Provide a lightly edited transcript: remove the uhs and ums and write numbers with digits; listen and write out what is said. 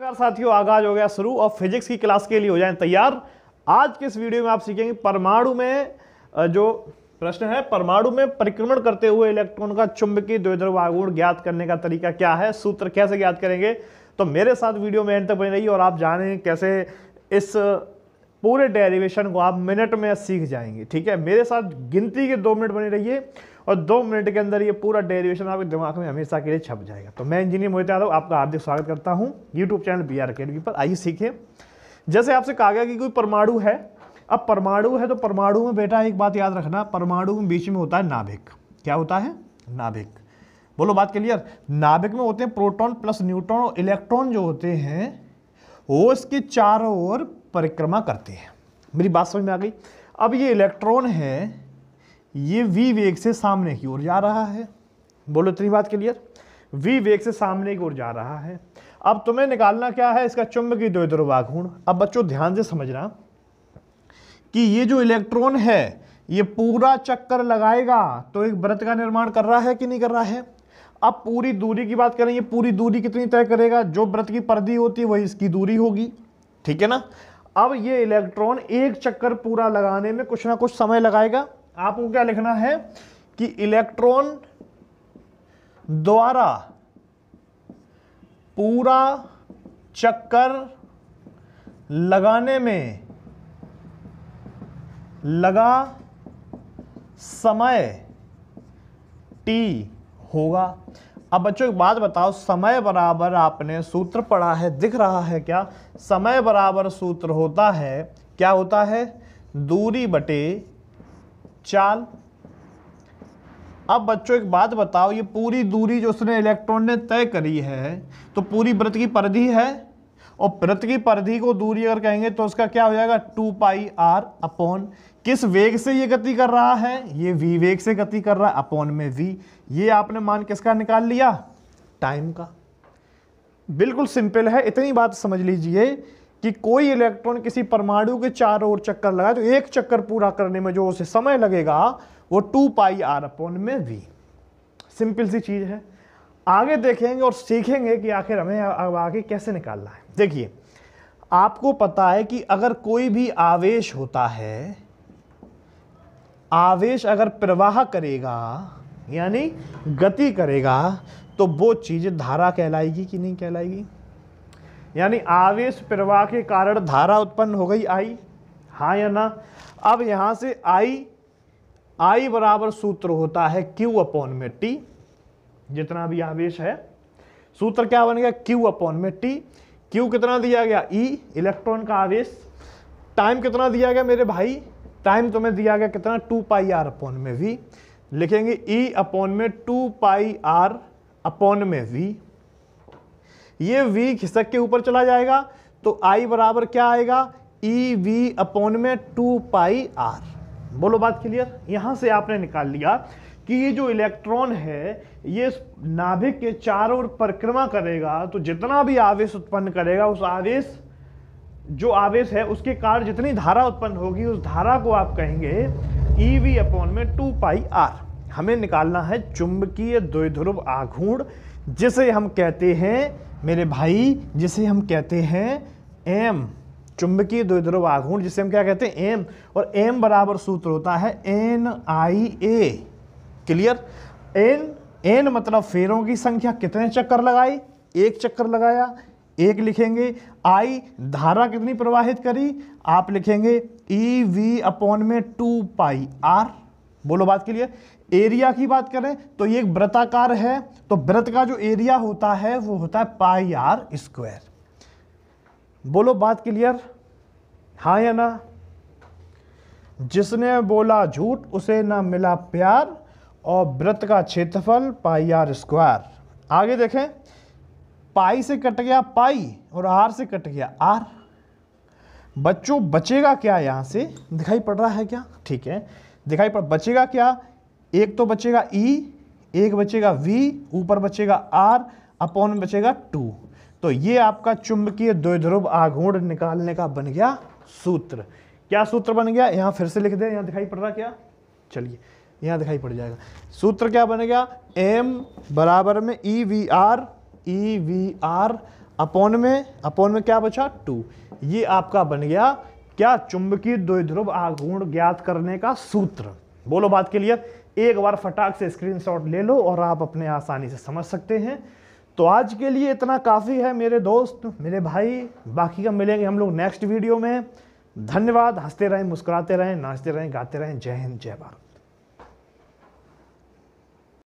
नमस्कार साथियों, आगाज हो गया शुरू और फिजिक्स की क्लास के लिए हो जाएं तैयार। आज के इस वीडियो में आप सीखेंगे परमाणु में जो प्रश्न है, परमाणु में परिक्रमण करते हुए इलेक्ट्रॉन का चुंबकीय द्विध्रुव आघूर्ण ज्ञात करने का तरीका क्या है, सूत्र कैसे ज्ञात करेंगे। तो मेरे साथ वीडियो में एंड तक बनी रहिए और आप जानें कैसे इस पूरे डेरिवेशन को आप मिनट में सीख जाएंगे। ठीक है, मेरे साथ गिनती के 2 मिनट बने रहिए और 2 मिनट के अंदर ये पूरा डेरिवेशन आपके दिमाग में हमेशा के लिए छप जाएगा। तो मैं इंजीनियर मोहित यादव आपका हार्दिक स्वागत करता हूँ यूट्यूब चैनल BR अकेडमी पर। आइए सीखें। जैसे आपसे कहा गया कि कोई परमाणु है, अब परमाणु है तो परमाणु में बेटा एक बात याद रखना, परमाणु में बीच में होता है नाभिक। क्या होता है? नाभिक। बोलो बात क्लियर। नाभिक में होते हैं प्रोटॉन प्लस न्यूट्रॉन और इलेक्ट्रॉन जो होते हैं वो इसके चारों ओर परिक्रमा करते हैं। मेरी बात समझ में आ गई। अब ये इलेक्ट्रॉन है, ये v वेग से सामने की ओर जा रहा है। बोलो इतनी बात क्लियर। v वेग से सामने की ओर जा रहा है। अब तुम्हें निकालना क्या है? इसका चुंबकीय द्विध्रुव आघूर्ण। अब बच्चों ध्यान से समझना कि ये जो इलेक्ट्रॉन है ये पूरा चक्कर लगाएगा तो एक वृत्त का निर्माण कर रहा है कि नहीं कर रहा है। अब पूरी दूरी की बात करें, ये पूरी दूरी कितनी तय करेगा? जो वृत्त की परिधि होती है वही इसकी दूरी होगी। ठीक है ना। अब ये इलेक्ट्रॉन एक चक्कर पूरा लगाने में कुछ ना कुछ समय लगाएगा। आपको क्या लिखना है कि इलेक्ट्रॉन द्वारा पूरा चक्कर लगाने में लगा समय t होगा। अब बच्चों एक बात बताओ, समय बराबर आपने सूत्र पढ़ा है, दिख रहा है क्या? समय बराबर सूत्र होता है, क्या होता है? दूरी बटे चाल। अब बच्चों एक बात बताओ, ये पूरी दूरी जो उसने इलेक्ट्रॉन ने तय करी है तो पूरी वृत्त की परिधि है और वृत्त की परिधि को दूरी अगर कहेंगे तो उसका क्या हो जाएगा? 2πr अपॉन किस वेग से ये गति कर रहा है? ये v वेग से गति कर रहा है अपॉन में v। ये आपने मान किसका निकाल लिया? टाइम का। बिल्कुल सिंपल है। इतनी बात समझ लीजिए कि कोई इलेक्ट्रॉन किसी परमाणु के चारों ओर चक्कर लगाए तो एक चक्कर पूरा करने में जो उसे समय लगेगा वो 2πr अपॉन में v। सिंपल सी चीज है। आगे देखेंगे और सीखेंगे कि आखिर हमें अब आगे कैसे निकालना है। देखिए, आपको पता है कि अगर कोई भी आवेश होता है, आवेश अगर प्रवाह करेगा यानी गति करेगा तो वो चीज धारा कहलाएगी कि नहीं कहलाएगी? यानी आवेश प्रवाह के कारण धारा उत्पन्न हो गई I, हाँ या ना। अब यहां से I बराबर सूत्र होता है Q अपॉन में T। जितना भी आवेश है सूत्र क्या बन गया? Q अपॉन में T। Q कितना दिया गया? E इलेक्ट्रॉन का आवेश। टाइम कितना दिया गया मेरे भाई? टाइम तुम्हें दिया गया कितना? 2πr अपॉन में v। लिखेंगे E अपॉन में 2πr अपॉन में v। ये v खिसक के ऊपर चला जाएगा तो I बराबर क्या आएगा? EV अपॉन में 2πr। बोलो बात क्लियर। यहां से आपने निकाल लिया कि ये जो इलेक्ट्रॉन है ये नाभिक के चारों ओर परिक्रमा करेगा तो जितना भी आवेश उत्पन्न करेगा उस आवेश जो आवेश है उसके कारण जितनी धारा उत्पन्न होगी उस धारा को आप कहेंगे EV अपॉन में 2πr। हमें निकालना है चुंबकीय द्विध्रुव आघूर्ण, जिसे हम कहते हैं मेरे भाई, जिसे हम कहते हैं m। चुंबकीय द्विध्रुव आघूर्ण जिसे हम क्या कहते हैं? m। और m बराबर सूत्र होता है NIA। क्लियर। n मतलब फेरों की संख्या। कितने चक्कर लगाए? एक चक्कर लगाया, एक लिखेंगे। I धारा कितनी प्रवाहित करी? आप लिखेंगे EV अपॉन में 2πr। बोलो बात के लिए। एरिया की बात करें तो ये एक वृत्ताकार है तो वृत्त का जो एरिया होता है वो होता है πr²। बोलो बात क्लियर, हाँ या ना। जिसने बोला झूठ उसे ना मिला प्यार और वृत्त का क्षेत्रफल πr²। आगे देखें, पाई से कट गया पाई और r से कट गया r। बच्चों बचेगा क्या? यहां से दिखाई पड़ रहा है क्या? ठीक है, दिखाई पड़। बचेगा क्या? एक तो बचेगा E, एक बचेगा V, ऊपर बचेगा R अपॉन में बचेगा 2। तो ये आपका चुंबकीय द्विध्रुव आघूर्ण निकालने का बन गया सूत्र। क्या सूत्र बन गया? यहां फिर से लिख दे। यहां दिखाई पड़ रहा क्या? चलिए यहां दिखाई पड़ जाएगा। सूत्र क्या बन गया? m बराबर में EVR अपॉन में क्या बचा 2। ये आपका बन गया क्या, चुंबकीय द्विध्रुव आघूर्ण ज्ञात करने का सूत्र। बोलो बात क्लियर। एक बार फटाक से स्क्रीनशॉट ले लो और आप अपने आसानी से समझ सकते हैं। तो आज के लिए इतना काफ़ी है मेरे दोस्त, मेरे भाई। बाकी का मिलेंगे हम लोग नेक्स्ट वीडियो में। धन्यवाद। हंसते रहें, मुस्कुराते रहें, नाचते रहें, गाते रहें। जय हिंद, जय भारत।